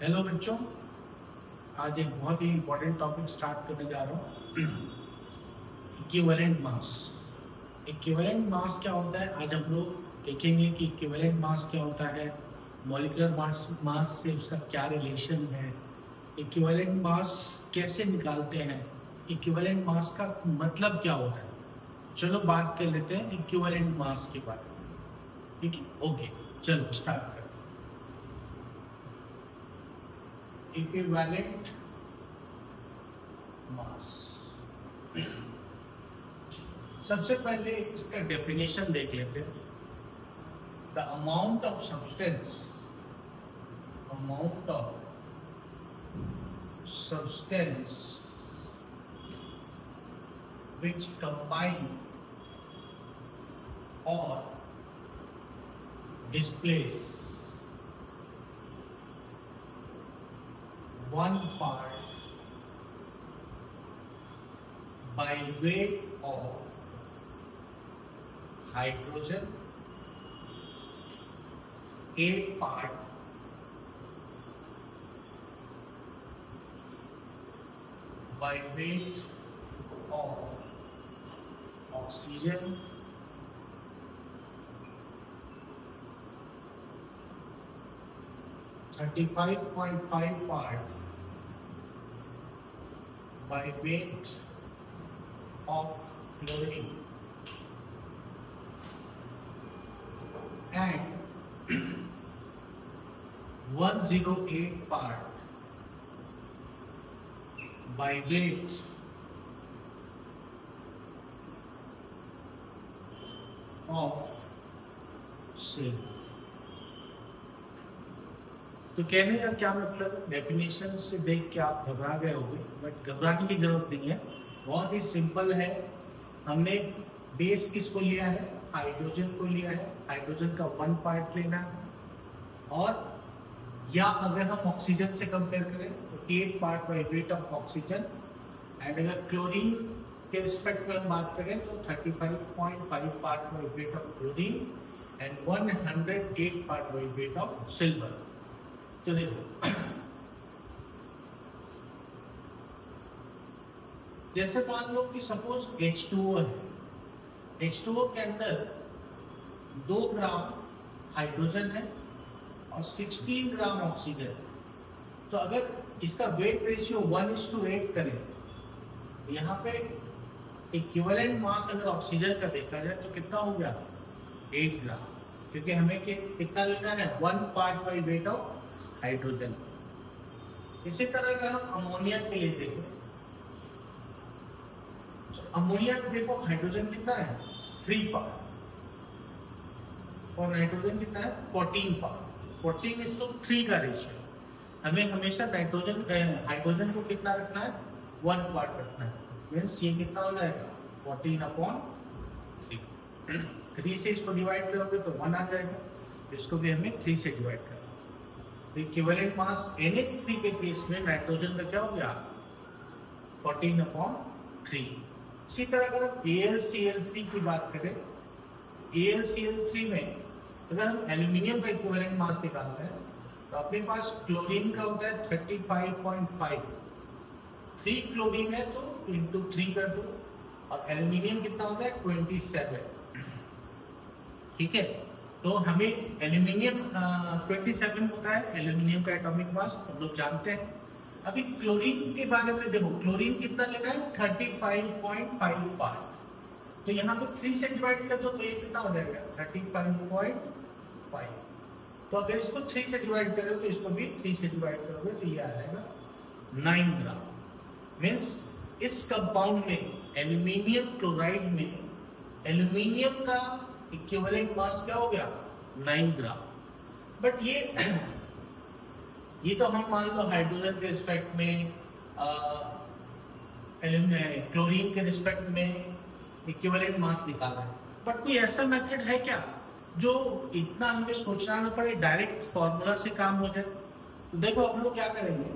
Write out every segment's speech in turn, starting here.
Hello बच्चों, आज एक बहुत ही इम्पोर्टेंट टॉपिक स्टार्ट करने जा रहा हूँ। Equivalent mass. इक्विवेलेंट मास क्या होता है, आज हम लोग देखेंगे कि इक्विवेलेंट मास क्या होता है, मॉलिक्यूलर मास से उसका क्या रिलेशन है, इक्विवेलेंट मास कैसे निकालते हैं, इक्विवेलेंट मास का मतलब क्या होता है। चलो बात कर लेते हैं इक्विवेलेंट मास के बारे में। ठीक है, ओके, चलो स्टार्ट करते हैं। इक्विवेलेंट मास, सबसे पहले इसका डेफिनेशन देख लेते हैं। The amount of substance which combine or displace one part by weight of hydrogen, a part by weight of oxygen, (35.5) part by weight of chlorine, and 108 part by weight of silver। तो कहने का क्या मतलब, definition से देख के आप घबरा गए होंगे, बट घबराने की जरूरत नहीं है, बहुत ही सिंपल है। हमने बेस किसको लिया है, हाइड्रोजन को लिया है, हाइड्रोजन का 1 पार्ट लेना है, और या अगर हम ऑक्सीजन से कंपेयर करें तो 8 part by weight of oxygen, and अगर क्लोरीन के रिस्पेक्ट में हम बात करें तो 35.5 part by weight of chlorine and 108 part by weight of silver. तो देखो, जैसे मान लो कि सपोज H2O है, H2O के अंदर 2 ग्राम हाइड्रोजन है और 16 ग्राम ऑक्सीजन। तो अगर इसका वेट रेशियो 1:8 करें, यहाँ पे इक्विवेलेंट मास अगर ऑक्सीजन का देखा जाए तो कितना हो गया, 8 ग्राम, क्योंकि हमें कितना लेना है, 1 part by weight of hydrogen. इसी तरह अगर हम अमोनिया के लिए देखें तो अमोनिया में देखो हाइड्रोजन कितना है, 3 पार्ट, और नाइट्रोजन कितना है, 14 पार्ट। 14:3 का रेशियो। हमें हमेशा हाइड्रोजन को कितना रखना है, 1 पार्ट रखना है। मीन्स ये कितना हो जाएगा, 14/3। 3 से इसको डिवाइड करोगे तो 1 आ जाएगा, इसको भी हमें 3 से डिवाइड करना। तो इक्विवेलेंट मास NH3 के केस में नाइट्रोजन का क्या हो गया, 14/3। इसी तरह अगर हम AlCl3 की बात करें, AlCl3 में अगर हम एल्यूमिनियम का इक्विवेलेंट मास निकालते हैं तो अपने पास क्लोरीन का होता है 35.5, 3 क्लोरीन है तो इंटू 3 कर दो, और एल्यूमिनियम कितना होता है, 27। ठीक है, तो हमें एल्यूमिनियम 27 होता है एल्यूमिनियम का एटॉमिक मास, हम लोग जानते हैं। अभी क्लोरीन के बारे में देखो, क्लोरीन कितना लेना है, 35.5 पार्ट। तो यहाँ पे 3 से डिवाइड कर दो तो ये कितना हो जाएगा, 35.5। तो अगर इसको 3 से डिवाइड करोगे तो इसको भी 3 से डिवाइड करोगे तो ये आ जाएगा 9 ग्राम। मीन्स इस कंपाउंड में, एल्यूमिनियम क्लोराइड में, एल्यूमिनियम का इक्विवेलेंट मास क्या हो गया, 9 ग्राम। बट ये तो हम मान लो हाइड्रोजन के रिस्पेक्ट में, क्लोरीन के रिस्पेक्ट में इक्विवेलेंट मास निकाला है। बट कोई ऐसा मेथड है क्या जो इतना हमें सोचना ना पड़े, डायरेक्ट फॉर्मूला से काम हो जाए? तो देखो हम लोग क्या करेंगे,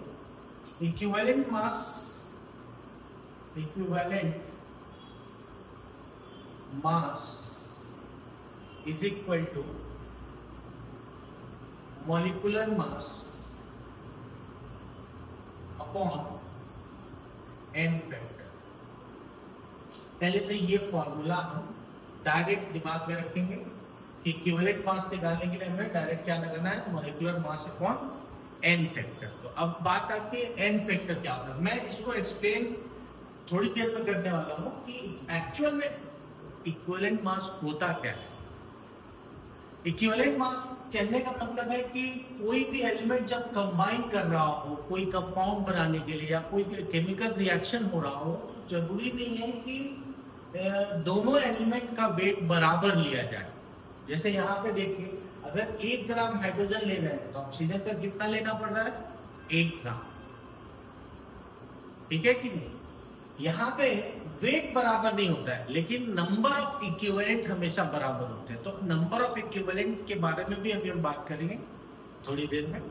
equivalent mass is equal to molecular mass upon n factor. पहले तो ये फॉर्मूला हम डायरेक्ट दिमाग में रखेंगे कि इक्विवेलेंट मास निकालने के लिए हमें डायरेक्ट क्या लगाना है, molecular mass upon n factor. तो अब बात आती है n फैक्टर क्या होता है। मैं इसको एक्सप्लेन थोड़ी देर में करने वाला हूं कि एक्चुअल में इक्विवेलेंट मास होता क्या है। इक्विवेलेंट मास कहने का मतलब है कि कोई भी एलिमेंट जब कंबाइन कर रहा हो कोई कंपाउंड बनाने के लिए या कोई केमिकल रिएक्शन हो रहा हो, जरूरी नहीं है कि दोनों एलिमेंट का वेट बराबर लिया जाए। जैसे यहाँ पे देखिए, अगर 1 ग्राम हाइड्रोजन ले रहे हैं तो ऑक्सीजन का कितना लेना पड़ रहा है, 1 ग्राम। ठीक है कि नहीं? यहाँ पे वेट बराबर नहीं होता है, लेकिन नंबर ऑफ इक्विवेलेंट हमेशा बराबर होते हैं। तो नंबर ऑफ इक्विवेलेंट के बारे में भी अभी हम बात करेंगे थोड़ी देर में।